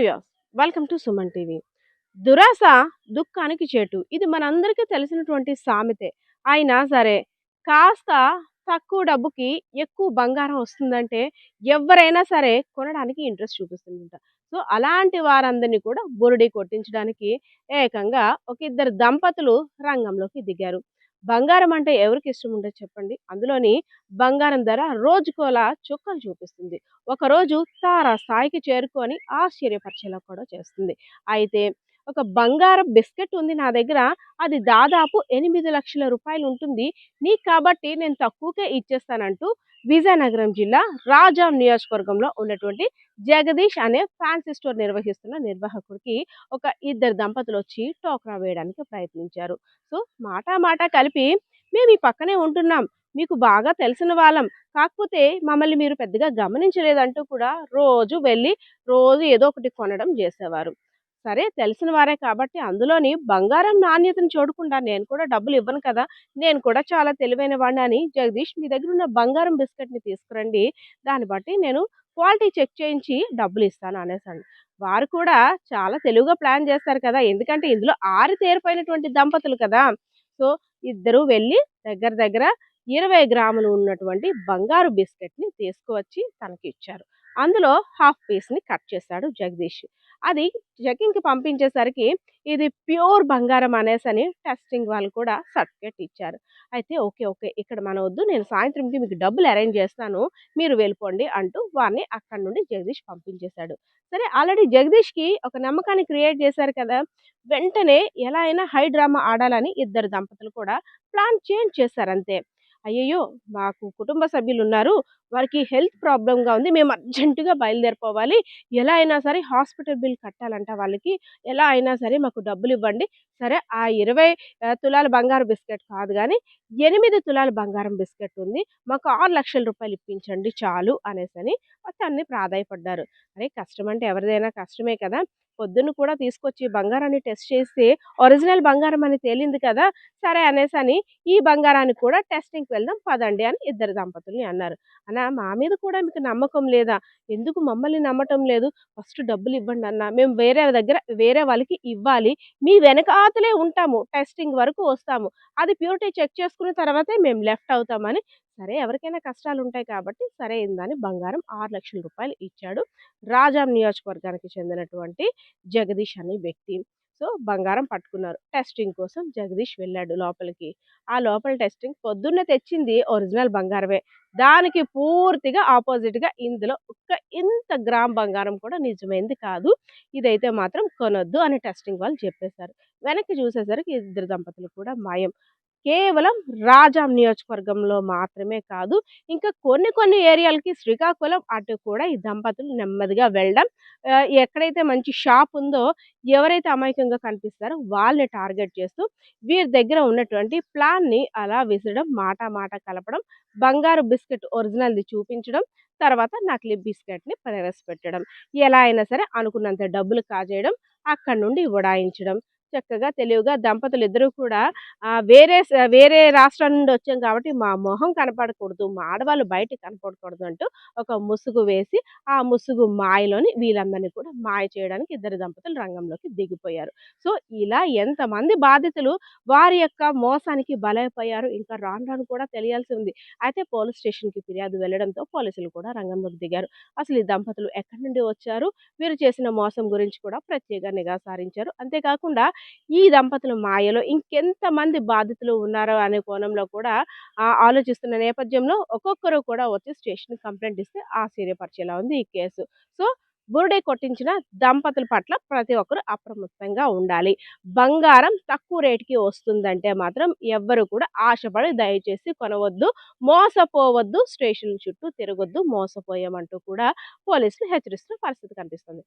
Viewers, welcome to Suman TV. దురాశ దుఃఖానికి చేటు. ఇది మనందరికీ తెలిసినటువంటి సామెతే. అయినా సరే కాస్త తక్కువ డబ్బుకి ఎక్కువ బంగారం వస్తుందంటే ఎవ్వరైనా సరే కొనడానికి ఇంట్రెస్ట్ చూపిస్తుంటారు. సో, అలాంటి వారందరినీ కూడా బురిడి కొట్టించడానికి ఏకంగా ఒక ఇద్దరు దంపతులు రంగంలోకి దిగారు. బంగారం అంటే ఎవరికి ఇష్టం ఉండదు చెప్పండి. అందులోని బంగారం ధర రోజుకోలా చుక్కలు చూపిస్తుంది. ఒకరోజు తారా స్థాయికి చేరుకొని ఆశ్చర్యపరిచేలా కూడా చేస్తుంది. అయితే ఒక బంగారం బిస్కెట్ ఉంది నా దగ్గర. అది దాదాపు 8,00,000 రూపాయలుంటుంది. నీకు కాబట్టి నేను తక్కువకే ఇచ్చేస్తానంటూ విజయనగరం జిల్లా రాజాం నియోజకవర్గంలో ఉన్నటువంటి జగదీష్ అనే ఫ్యాన్సీ స్టోర్ నిర్వహిస్తున్న నిర్వాహకుడికి ఒక ఇద్దరు దంపతులొచ్చి టోకరా వేయడానికి ప్రయత్నించారు. సో, మాట మాట కలిపి మేము ఈ పక్కనే ఉంటున్నాం. మీకు బాగా తెలిసిన వాళ్ళం. కాకపోతే మమ్మల్ని మీరు పెద్దగా గమనించలేదంటూ కూడా రోజు వెళ్ళి రోజు ఏదో ఒకటి కొనడం జేసేవారు. సరే తెలిసిన వారే కాబట్టి అందులోని బంగారం నాణ్యతను చూడకుండా నేను కూడా డబ్బులు ఇవ్వను కదా! నేను కూడా చాలా తెలివైన వాడిని అని జగదీష్ మీ దగ్గరున్న బంగారం బిస్కెట్‌ని తీసుకురండి. దాన్ని బట్టి నేను క్వాలిటీ చెక్ చేయించి డబ్బులిస్తాను అనేసాను. వారు కూడా చాలా తెలివిగా ప్లాన్ చేస్తారు కదా! ఎందుకంటే ఇందులో ఆరితేరిపోయినటువంటి దంపతులు కదా! సో, ఇద్దరూ వెళ్ళి దగ్గర దగ్గర 20 గ్రాములు ఉన్నటువంటి బంగారు బిస్కెట్‌ని తీసుకువచ్చి తనకిచ్చారు. అందులో హాఫ్ పీస్‌ని కట్ చేశాడు జగదీష్. అది చెకింగ్‌కి పంపించేసరికి ఇది ప్యూర్ బంగారం అనేసని టెస్టింగ్ వాళ్ళు కూడా సర్టిఫికేట్ ఇచ్చారు. అయితే ఓకే. ఓకే. ఇక్కడ మనవద్దు. నేను సాయంత్రంకి మీకు డబ్బులు అరేంజ్ చేస్తాను. మీరు వెళ్ళిపోండి అంటూ వారిని అక్కడి నుండి జగదీష్ పంపించేశాడు. సరే ఆల్రెడీ జగదీష్‌కి ఒక నమ్మకాన్ని క్రియేట్ చేశారు కదా! వెంటనే ఎలా అయినా హై డ్రామా ఆడాలని ఇద్దరు దంపతులు కూడా ప్లాన్ చేంజ్ చేశారంతే. అయ్యయ్యో! మాకు కుటుంబ సభ్యులున్నారు. వారికి హెల్త్ ప్రాబ్లమ్‌గా ఉంది. మేము అర్జెంట్‌గా బయలుదేరిపోవాలి. ఎలా అయినా సరే హాస్పిటల్ బిల్ కట్టాలంట వాళ్ళకి. ఎలా అయినా సరే మాకు డబ్బులివ్వండి. సరే ఆ 20 తులాల బంగారు బిస్కెట్ కాదు గానీ, 8 తులాల బంగారం బిస్కెట్ ఉంది. మాకు 6,00,000 ఇప్పించండి చాలు అనేసని అతన్ని ప్రాధేయపడ్డారు. అరే! కష్టమంటే ఎవరిదైనా కష్టమే కదా! పొద్దున్న కూడా తీసుకొచ్చి బంగారాన్ని టెస్ట్ చేస్తే ఒరిజినల్ బంగారం అని తేలింది కదా! సరే అనేసని ఈ బంగారాన్ని కూడా టెస్టింగ్‌కి వెళ్దాం పదండి అని ఇద్దరు దంపతుల్ని అన్నారు. అన్నా మా మీద కూడా మీకు నమ్మకం లేదా? ఎందుకు మమ్మల్ని నమ్మటం లేదు? ఫస్ట్ డబ్బులివ్వండన్నా. మేము వేరే వాళ్ళకి ఇవ్వాలి. మీ వెనకాతలే ఉంటాము. టెస్టింగ్ వరకు వస్తాము. అది ప్యూరిటీ చెక్ చేసుకున్న తర్వాతే మేము లెఫ్ట్ అవుతామని సరే ఎవరికైనా కష్టాలుంటాయి కాబట్టి సరే అయిందని బంగారం 6,00,000 ఇచ్చాడు. రాజాం నియోజకవర్గానికి చెందినటువంటి జగదీష్ అనే వ్యక్తి. సో, బంగారం పట్టుకున్నారు. టెస్టింగ్ కోసం జగదీష్ వెళ్ళాడు లోపలికి. ఆ లోపల టెస్టింగ్ పొద్దున్నే తెచ్చింది ఒరిజినల్ బంగారమే. దానికి పూర్తిగా ఆపోజిట్‌గా ఇందులో ఒక్క ఇంత గ్రామ్ బంగారం కూడా నిజమైంది కాదు. ఇదైతే మాత్రం కొనొద్దు అని టెస్టింగ్ వాళ్ళు చెప్పేశారు. వెనక్కి చూసేసరికి ఇద్దరు దంపతులు కూడా మాయం. కేవలం రాజాం నియోజకవర్గంలో మాత్రమే కాదు, ఇంకా కొన్ని కొన్ని ఏరియాలకి శ్రీకాకుళం అటు కూడా ఈ దంపతులు నెమ్మదిగా వెళ్ళడం. ఎక్కడైతే మంచి షాప్ ఉందో, ఎవరైతే అమాయకంగా కనిపిస్తారో వాళ్ళని టార్గెట్ చేస్తూ వీరి దగ్గర ఉన్నటువంటి ప్లాన్‌ని అలా విసరడం, మాట మాట కలపడం, బంగారు బిస్కెట్ ఒరిజినల్‌ది చూపించడం, తర్వాత నకిలీ బిస్కెట్‌ని ప్రవేశపెట్టడం. ఎలా అయినా సరే అనుకున్నంత డబ్బులు కాజేయడం, అక్కడి నుండి ఉడాయించడం. చక్కగా తెలివిగా దంపతులిద్దరూ కూడా వేరే రాష్ట్రం నుండి వచ్చాం కాబట్టి మా మొహం కనపడకూడదు, మా ఆడవాళ్ళు బయటకి కనపడకూడదు అంటూ ఒక ముసుగు వేసి, ఆ ముసుగు మాయలోని వీళ్ళందరిని కూడా మాయ చేయడానికి ఇద్దరు దంపతులు రంగంలోకి దిగిపోయారు. సో, ఇలా ఎంతమంది బాధితులు వారి యొక్క మోసానికి బలైపోయారు ఇంకా రాను రాను కూడా తెలియాల్సి ఉంది. అయితే పోలీస్ స్టేషన్‌కి ఫిర్యాదు వెళ్లడంతో పోలీసులు కూడా రంగంలోకి దిగారు. అసలు ఈ దంపతులు ఎక్కడి నుండి వచ్చారు? వీరు చేసిన మోసం గురించి కూడా ప్రత్యేక నిఘా సారించారు. అంతేకాకుండా ఈ దంపతుల మాయలో ఇంకెంతమంది బాధితులు ఉన్నారో అనే కోణంలో కూడా ఆలోచిస్తున్న నేపథ్యంలో ఒక్కొక్కరు కూడా వచ్చి స్టేషన్‌కి కంప్లెయింట్ ఇస్తే ఆశ్చర్యపరిచేలా ఉంది ఈ కేసు. సో, బురిడీ కొట్టించిన దంపతుల పట్ల ప్రతి ఒక్కరు అప్రమత్తంగా ఉండాలి. బంగారం తక్కువ రేట్‌కి వస్తుందంటే మాత్రం ఎవ్వరు కూడా ఆశపడి దయచేసి కొనవద్దు. మోసపోవద్దు. స్టేషన్‌ల చుట్టూ తిరగొద్దు. మోసపోయామంటూ కూడా పోలీసులు హెచ్చరిస్తున్న పరిస్థితి కనిపిస్తుంది.